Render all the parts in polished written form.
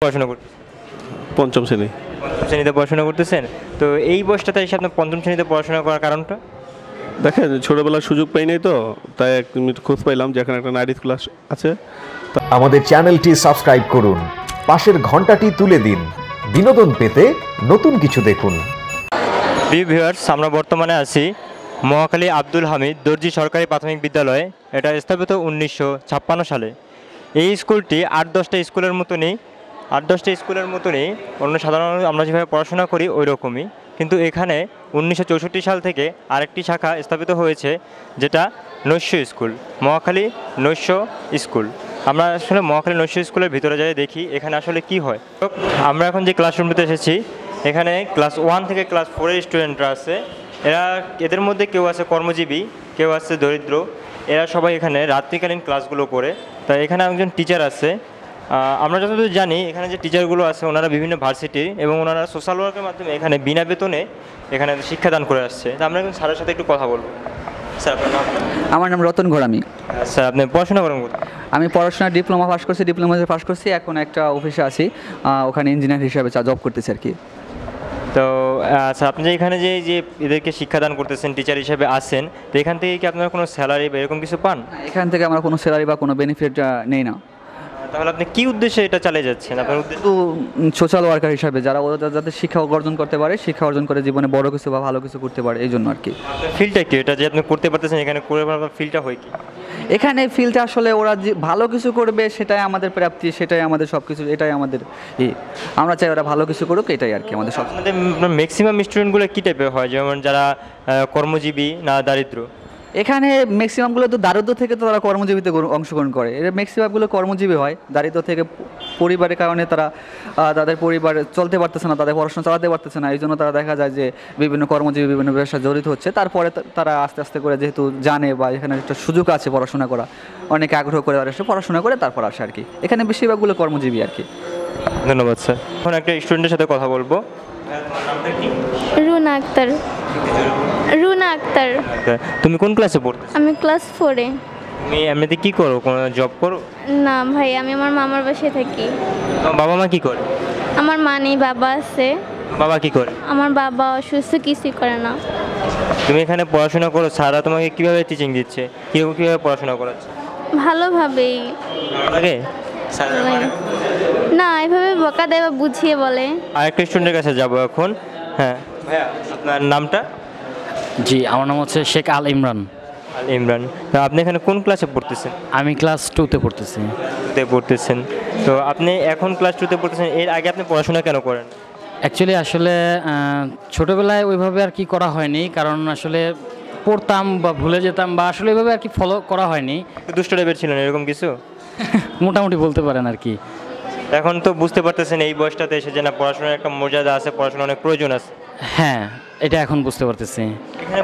পড়াশোনা করতেছেন? পঞ্চম শ্রেণী। পঞ্চম শ্রেণীতে পড়াশোনা করতেছেন। তো এই বয়সটাতে এসে আপনার পঞ্চম শ্রেণীতে পড়াশোনা করার কারণটা? দেখেন ছোটোবেলার সুযোগ পাই নাই তো, তাই এক মিনিট খোঁজ পাইলাম যে এখানে একটা নাইট ক্লাস আছে। আমাদের চ্যানেলটি সাবস্ক্রাইব করুন, পাশের ঘন্টাটি তুলে দিন। বিনোদন পেতে নতুন কিছু দেখুন। প্রিয় ভিউয়ার্স, আমরা বর্তমানে আছি মহাখালী আব্দুল হামিদ দর্জি সরকারি প্রাথমিক বিদ্যালয়ে। এটা স্থাপিত 1956 সালে। এই স্কুলটি 8-10টা স্কুলের মতনই অন্য সাধারণত আমরা যেভাবে পড়াশোনা করি ওই রকমই, কিন্তু এখানে 1964 সাল থেকে আরেকটি শাখা স্থাপিত হয়েছে, যেটা নৈশ স্কুল, মহাখালী নৈশ স্কুল। আমরা আসলে মহাখালী নৈশ স্কুলের ভিতরে যাই, দেখি এখানে আসলে কি হয়। আমরা এখন যে ক্লাসরুমটিতে এসেছি, এখানে ক্লাস 1 থেকে ক্লাস 4-এর স্টুডেন্টরা আছে। এদের মধ্যে কেউ আছে কর্মজীবী, কেউ আছে দরিদ্র। এরা সবাই এখানে রাত্রিকালীন ক্লাসগুলো করে। তাই এখানে একজন টিচার আছে। আমরা যতদূর জানি এখানে যে টিচারগুলো আছে ওনারা বিভিন্ন ভার্সিটির, এবং ওনারা সোশ্যাল ওয়ার্কের মাধ্যমে এখানে বিনা বেতনে এখানে শিক্ষাদান করে আসছে। তা আমরা এখন স্যারের সাথে একটু কথা বলবো। স্যার, আপনার নাম? আমার নাম রতন ঘোড়ামি। স্যার, আপনি পড়াশোনা করেন কোথায়? আমি পড়াশোনা ডিপ্লোমা পাস করছি, ডিপ্লোমাতে পাস করছি। এখন একটা অফিসে আছি, ওখানে ইঞ্জিনিয়ার হিসাবে জব করতেছি আর কি। তো স্যার, আপনি যে এখানে যে এদেরকে শিক্ষাদান করতেছেন, টিচার হিসেবে আসেন, তো এখান থেকে কি আপনারা কোনো স্যালারি বা এরকম কিছু পান? এখান থেকে আমরা কোনো স্যালারি বা কোনো বেনিফিট নেই না। তাহলে আপনি কি উদ্দেশ্যে এটা চালিয়ে যাচ্ছেন? আপনার উদ্দেশ্য কিন্তু সোশ্যাল ওয়ার্কার হিসাবে ওরা যাতে শিক্ষা অর্জন করতে পারে, শিক্ষা অর্জন করে জীবনে বড় কিছু বা ভালো কিছু করতে পারে, এই জন্য আর কি। ফিলটা কি এটা যে আপনি করতে পারতেছেন, এখানে করে আপনার ফিলটা হয় কি? এখানে ফিল্ডটা আসলে ওরা যে ভালো কিছু করবে সেটাই আমাদের প্রাপ্তি, সেটাই আমাদের সব কিছু, এটাই আমাদের আমরা চাই ওরা ভালো কিছু করুক, এটাই আর কি আমাদের সব। আপনাদের ম্যাক্সিমাম স্টুডেন্টগুলো কী টাইপের হয়, যেমন যারা কর্মজীবী না দারিদ্র? এখানে ম্যাক্সিমামগুলো তো দারিদ্র থেকে তো তারা কর্মজীবীতে অংশগ্রহণ করে। এর ম্যাক্সিমামগুলো কর্মজীবী হয়, দারিদ্র থেকে পরিবারের কারণে তারা তাদের পরিবার চলতে পারতেছে না, তাদের পড়াশোনা চালাতে পারতেছে না, এই জন্য তারা দেখা যায় যে বিভিন্ন কর্মজীবী বিভিন্ন ব্যবসায় জড়িত হচ্ছে। তারপরে তারা আস্তে আস্তে করে যেহেতু জানে বা এখানে একটা সুযোগ আছে পড়াশোনা করা, অনেকে আগ্রহ করে আসে পড়াশোনা করে তারপর আসে আর কি। এখানে বেশিরভাগগুলো কর্মজীবী আর কি। ধন্যবাদ স্যার। এখন একটা স্টুডেন্টের সাথে কথা বলবো। রুনা আক্তার। রুনা আক্তার। তুমি কোন ক্লাসে পড়তে? আমি ক্লাস 4-এ। তুমি এমনিতে কি করো, কোনো জব করো? না ভাই, আমি আমার মামার বাসায় থাকি। তোমার বাবা মা কি করে? আমার মা নেই, বাবা আছে। বাবা কি করে? আমার বাবা অসুস্থ, কিছুই করে না। তুমি এখানে পড়াশোনা করো, স্যাররা তোমাকে কিভাবে টিচিং দিচ্ছে, কিভাবে পড়াশোনা করাচ্ছে? ভালোভাবেই লাগে না, এভাবে বকা দেয় বা বুঝিয়ে বলে। আরেকটা স্টুডেন্টের কাছে যাবো এখন। হ্যাঁ ভাইয়া, আপনার নামটা? জি, আমার নাম হচ্ছে শেখ আল ইমরান। আল ইমরান। তো আপনি এখানে কোন ক্লাসে পড়তেছেন? আমি ক্লাস 2-তে পড়তেছি। 2-তে পড়তেছেন। তো আপনি এখন ক্লাস 2-তে পড়তেছেন, এর আগে আপনি পড়াশোনা কেন করেন? অ্যাকচুয়ালি আসলে ছোটোবেলায় ওইভাবে আর কি করা হয়নি, কারণ আসলে পড়তাম বা ভুলে যেতাম, বা আসলে ওইভাবে আর কি ফলো করা হয়নি। দুষ্ট টাইপের ছিলেন এরকম কিছু? মোটামুটি বলতে পারেন আর কি। এখন তো বুঝতে পারতেছেন এই বয়সটাতে এসে যে না, পড়াশোনার একটা মর্যাদা আছে, পড়াশোনার অনেক প্রয়োজন আছে। হ্যাঁ, এটা এখন বুঝতে পারতেছি। এখানে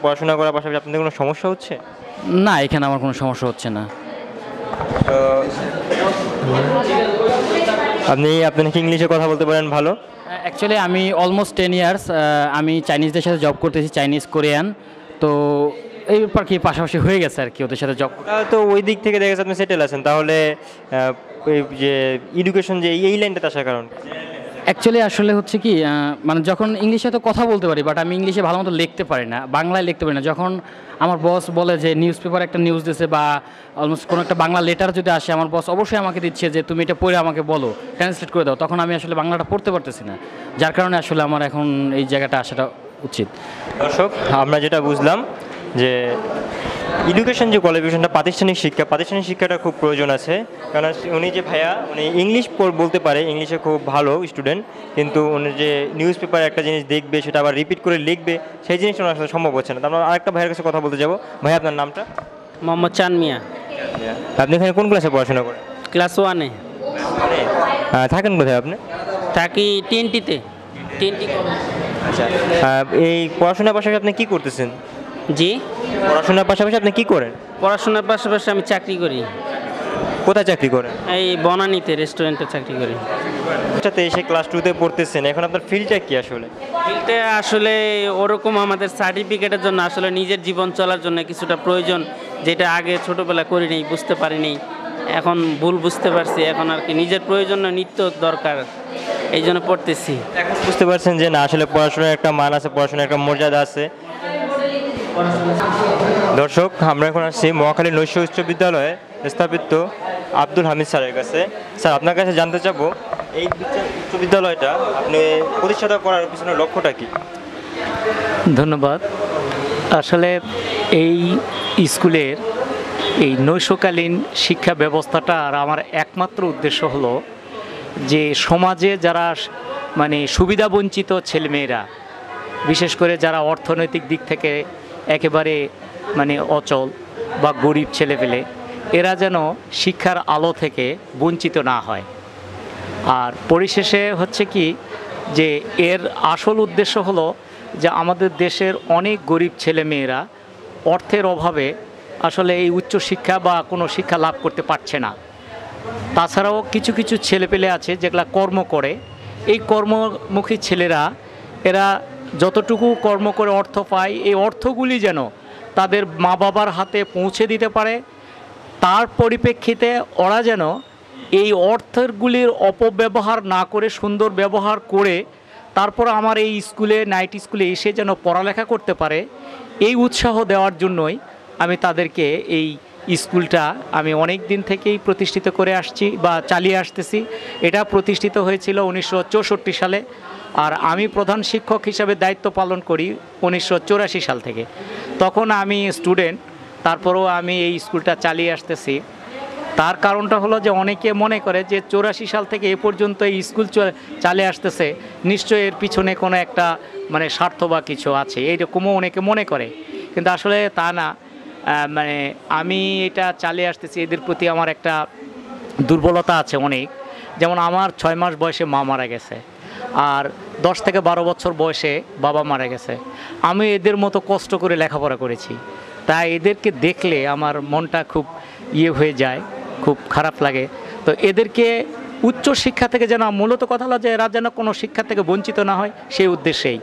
পড়াশোনা করার পাশাপাশি আপনাদের কোনো সমস্যা হচ্ছে? না, এখানে আমার কোনো সমস্যা হচ্ছে না। তো আপনি কি ইংলিশে কথা বলতে পারেন ভালো? অ্যাকচুয়ালি আমি অলমোস্ট 10 ইয়ার্স আমি চাইনিজদের সাথে জব করতেছি, চাইনিজ কোরিয়ান। তো এইবার কি পাশাপাশি হয়ে গেছে আর কি ওদের সাথে জব। তো ওই দিক থেকে দেখা যাচ্ছে আপনি সেটেল আছেন, তাহলে এই যে এডুকেশন যে এই লাইনটাতে আসার কারণ? অ্যাকচুয়ালি আসলে হচ্ছে কি, মানে যখন ইংলিশে তো কথা বলতে পারি, বাট আমি ইংলিশে ভালো মতো লিখতে পারি না, বাংলায় লিখতে পারি না। যখন আমার বস বলে যে নিউজ পেপার একটা নিউজ দিচ্ছে বা অলমোস্ট কোনো একটা বাংলা লেটার যদি আসে, আমার বস অবশ্যই আমাকে দিচ্ছে যে তুমি এটা পড়ে আমাকে বলো, ট্রান্সলেট করে দাও, তখন আমি আসলে বাংলাটা পড়তে পারতেছি না, যার কারণে আসলে আমার এখন এই জায়গাটা আসাটা উচিত। দর্শক, আমরা যেটা বুঝলাম যে এডুকেশন যে কোয়ালিফিকেশনটা, প্রাতিষ্ঠানিক শিক্ষাটা খুব প্রয়োজন আছে। কারণ উনি যে ভাইয়া, উনি ইংলিশ বলতে পারে, ইংলিশে খুব ভালো স্টুডেন্ট, কিন্তু উনি যে নিউজ পেপারে একটা জিনিস দেখবে সেটা আবার রিপিট করে লিখবে, সেই জিনিসটা ওনার সাথে সম্ভব হচ্ছে না। তো আমরা আরেকটা ভাইয়ের কাছে কথা বলতে যাবো। ভাই, আপনার নামটা? মোহাম্মদ চান মিয়া। আপনি এখানে কোন ক্লাসে পড়াশোনা করেন? ক্লাস 1-এ। থাকেন কোথায় আপনি? থাকি টিএনটিতে। আচ্ছা, এই পড়াশোনার পাশাপাশি আপনি কী করতেছেন? জি, পড়াশোনার পাশাপাশি আপনি কী করেন? পড়াশোনার পাশাপাশি আমি চাকরি করি। কোথায় চাকরি করেন? এই বনানীতে রেস্টুরেন্টে চাকরি করি। সাথে এসে ক্লাস 2-তে পড়তেছেন, এখন আপনার ফিল্ডটা কি আসলে? ফিল্ডে আসলে ওরকম আমাদের সার্টিফিকেটের জন্য আসলে নিজের জীবন চলার জন্য কিছুটা প্রয়োজন, যেটা আগে ছোটোবেলা করিনি, বুঝতে পারিনি। এখন ভুল বুঝতে পারছি, এখন আর কি নিজের প্রয়োজনীয় নিত্য দরকার, এই জন্য পড়তেছি। এখন বুঝতে পারছেন যে না আসলে পড়াশোনার একটা মান আছে, পড়াশোনার একটা মর্যাদা আছে। দর্শক, আমরা এখন আসছি মহাখালী নৈশ উচ্চ বিদ্যালয়ে স্থাপিত আব্দুল হামিদ স্যারের কাছে। স্যার, আপনার কাছে জানতে চাবো এই উচ্চ বিদ্যালয়টা আপনি প্রতিষ্ঠাতা করার পিছনে লক্ষ্যটা কি? ধন্যবাদ। আসলে এই স্কুলের এই নৈশকালীন শিক্ষা ব্যবস্থাটা আর আমার একমাত্র উদ্দেশ্য হলো যে সমাজে যারা মানে সুবিধাবঞ্চিত ছেলেমেয়েরা, বিশেষ করে যারা অর্থনৈতিক দিক থেকে একেবারে মানে অচল বা গরিব ছেলেপেলে, এরা যেন শিক্ষার আলো থেকে বঞ্চিত না হয়। আর পরিশেষে হচ্ছে কি যে এর আসল উদ্দেশ্য হলো যে আমাদের দেশের অনেক গরিব ছেলেমেয়েরা অর্থের অভাবে আসলে এই উচ্চশিক্ষা বা কোনো শিক্ষা লাভ করতে পারছে না। তাছাড়াও কিছু কিছু ছেলেপেলে আছে যেগুলা কর্ম করে, এই কর্মমুখী ছেলেরা এরা যতটুকু কর্ম করে অর্থ পায়, এই অর্থগুলি যেন তাদের মা বাবার হাতে পৌঁছে দিতে পারে। তার পরিপ্রেক্ষিতে ওরা যেন এই অর্থগুলির অপব্যবহার না করে সুন্দর ব্যবহার করে তারপর আমার এই স্কুলে, নাইট স্কুলে এসে যেন পড়ালেখা করতে পারে, এই উৎসাহ দেওয়ার জন্যই আমি তাদেরকে এই স্কুলটা আমি অনেক দিন থেকেই প্রতিষ্ঠিত করে আসছি বা চালিয়ে আসতেছি। এটা প্রতিষ্ঠিত হয়েছিল 1964 সালে, আর আমি প্রধান শিক্ষক হিসাবে দায়িত্ব পালন করি 1984 সাল থেকে। তখন আমি স্টুডেন্ট, তারপরেও আমি এই স্কুলটা চালিয়ে আসতেছি। তার কারণটা হলো যে অনেকে মনে করে যে 84 সাল থেকে এ পর্যন্ত এই স্কুল চালিয়ে আসতেছে, নিশ্চয়ই এর পিছনে কোনো একটা মানে স্বার্থ বা কিছু আছে, এইরকমও অনেকে মনে করে। কিন্তু আসলে তা না। মানে আমি এটা চালিয়ে আসতেছি, এদের প্রতি আমার একটা দুর্বলতা আছে অনেক। যেমন আমার 6 মাস বয়সে মা মারা গেছে, আর 10 থেকে 12 বছর বয়সে বাবা মারা গেছে। আমি এদের মতো কষ্ট করে লেখাপড়া করেছি, তাই এদেরকে দেখলে আমার মনটা খুব হয়ে যায়, খুব খারাপ লাগে। তো এদেরকে উচ্চ শিক্ষা থেকে যেন, মূলত কথা হলো যে এরা যেন কোনো শিক্ষা থেকে বঞ্চিত না হয়, সেই উদ্দেশ্যেই।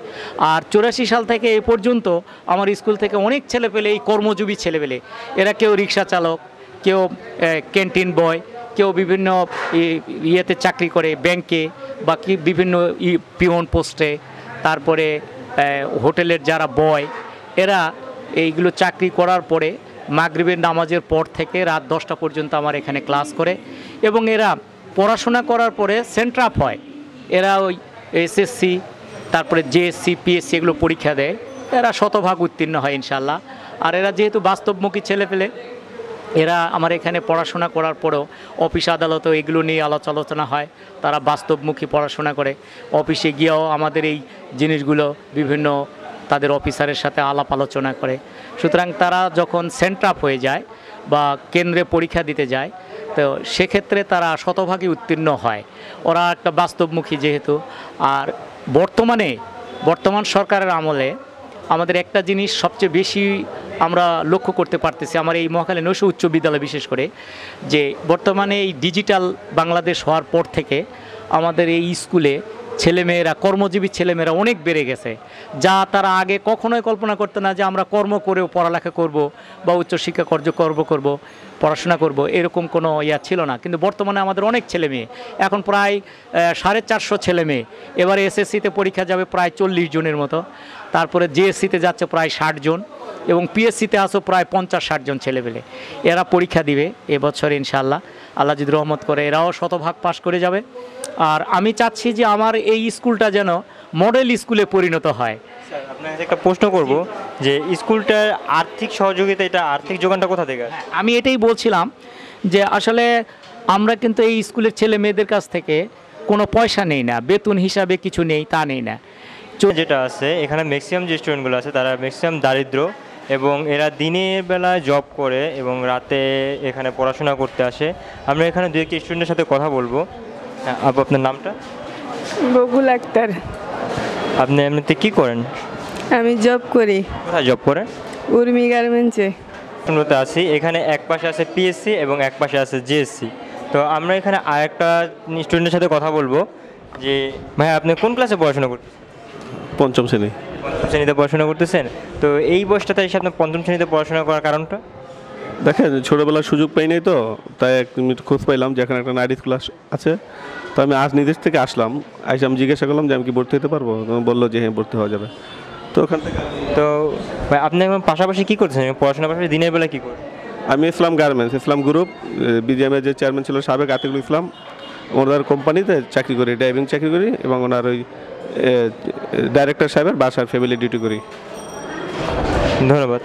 আর 84 সাল থেকে এ পর্যন্ত আমার স্কুল থেকে অনেক ছেলেপেলে, এই কর্মজীবী ছেলেপেলে, এরা কেউ রিক্সা চালক, কেউ ক্যান্টিন বয়, কেউ বিভিন্ন ইয়েতে চাকরি করে, ব্যাংকে বা কি বিভিন্ন পিওন পোস্টে, তারপরে হোটেলের যারা বয়, এরা এইগুলো চাকরি করার পরে মাগরিবের নামাজের পর থেকে রাত 10টা পর্যন্ত আমার এখানে ক্লাস করে, এবং এরা পড়াশোনা করার পরে সেন্ট্রাপ হয়। এরা ওই এসএসসি, তারপরে জেএসসি, পিএসসি এগুলো পরীক্ষা দেয়, এরা শতভাগ উত্তীর্ণ হয় ইনশাল্লাহ। আর এরা যেহেতু বাস্তবমুখী ছেলেপেলে, এরা আমার এখানে পড়াশোনা করার পরেও অফিস আদালতে এগুলো নিয়ে আলোচনা হয়, তারা বাস্তবমুখী পড়াশোনা করে। অফিসে গিয়েও আমাদের এই জিনিসগুলো বিভিন্ন তাদের অফিসারের সাথে আলাপ আলোচনা করে। সুতরাং তারা যখন সেন্ট্রাপ হয়ে যায় বা কেন্দ্রে পরীক্ষা দিতে যায়, তো সেক্ষেত্রে তারা শতভাগই উত্তীর্ণ হয়, ওরা একটা বাস্তবমুখী যেহেতু। আর বর্তমান সরকারের আমলে আমাদের একটা জিনিস সবচেয়ে বেশি আমরা লক্ষ্য করতে পারতেছি, আমার এই মহাখালী নৈশ উচ্চ বিদ্যালয় বিশেষ করে, যে বর্তমানে এই ডিজিটাল বাংলাদেশ হওয়ার পর থেকে আমাদের এই স্কুলে ছেলেমেয়েরা, কর্মজীবী ছেলেমেয়েরা অনেক বেড়ে গেছে, যা তারা আগে কখনোই কল্পনা করতো না যে আমরা কর্ম করেও পড়ালেখা করব বা উচ্চশিক্ষা করব, পড়াশোনা করব, এরকম কোনো ছিল না। কিন্তু বর্তমানে আমাদের অনেক ছেলেমেয়ে, এখন প্রায় 450 ছেলেমেয়ে, এবারে এসএসসিতে পরীক্ষা যাবে প্রায় 40 জনের মতো, তারপরে জেএসসিতে যাচ্ছে প্রায় 60 জন, এবং পিএসসিতে আসো প্রায় 50-60 জন ছেলেপেলে। এরা পরীক্ষা দিবে এবছর ইনশাআল্লাহ, আল্লাহ যদি রহমত করে এরাও শতভাগ পাস করে যাবে। আর আমি চাচ্ছি যে আমার এই স্কুলটা যেন মডেল স্কুলে পরিণত হয়। স্যার, আপনার কাছে একটা প্রশ্ন করব যে স্কুলটার আর্থিক সহযোগিতা, এটা আর্থিক যোগানটা কোথা থেকে আসে? আমি এটাই বলছিলাম যে আসলে আমরা কিন্তু এই স্কুলের ছেলে মেয়েদের কাছ থেকে কোনো পয়সা নেই না, বেতন হিসাবে কিছু নেই, তা নেই না। যেটা আছে এখানে ম্যাক্সিমাম যে স্টুডেন্টগুলো আছে তারা ম্যাক্সিমাম দারিদ্র, এবং এরা দিনের বেলায় জব করে এবং রাতে এখানে পড়াশোনা করতে আসে। আমরা এখানে 2-1 স্টুডেন্টের সাথে কথা বলবো। আপু, আপনার নামটা? বকুল আক্তার। আপনি এমনিতে কী করেন? আমি জব করি। কোথায় জব করেন? উর্মি গার্মেন্টসে। শুনতে আছি এখানে এক পাশে আছে পিএসসি এবং এক পাশে আছে জেএসসি। তো আমরা এখানে আরেকটা স্টুডেন্টের সাথে কথা বলবো যে ভাই, আপনি কোন ক্লাসে পড়াশোনা করতেছেন? 5ম শ্রেণী। 5ম শ্রেণীতে পড়াশোনা করতেছেন। তো এই বয়সটাতে এসে আপনার 5ম শ্রেণীতে পড়াশোনা করার কারণটা? দেখেন ছোটোবেলার সুযোগ পাই নাই তো তাই একটু খোঁজ পাইলাম যে এখানে একটা নাইট স্কুল আছে। তো আমি আজ নিজের থেকে আসলাম, আইসে আমি জিজ্ঞাসা করলাম যে আমি কি ভর্তি হতে পারবো, তো বললো যে হ্যাঁ ভর্তি হওয়া যাবে। তো ওখান থেকে তো ভাই আপনি এখন পাশাপাশি কী করছেন, পড়াশোনার পাশাপাশি দিনের বেলা কী করেন? আমি ইসলাম গার্মেন্টস, ইসলাম গ্রুপ, বিজিএমের যে চেয়ারম্যান ছিল সাবেক আতিকুল ইসলাম, ওনার কোম্পানিতে চাকরি করি, ড্রাইভিং চাকরি করি এবং ওনার ওই ডাইরেক্টর সাহেবের বাসার ফ্যামিলি ডিউটি করি। ধন্যবাদ।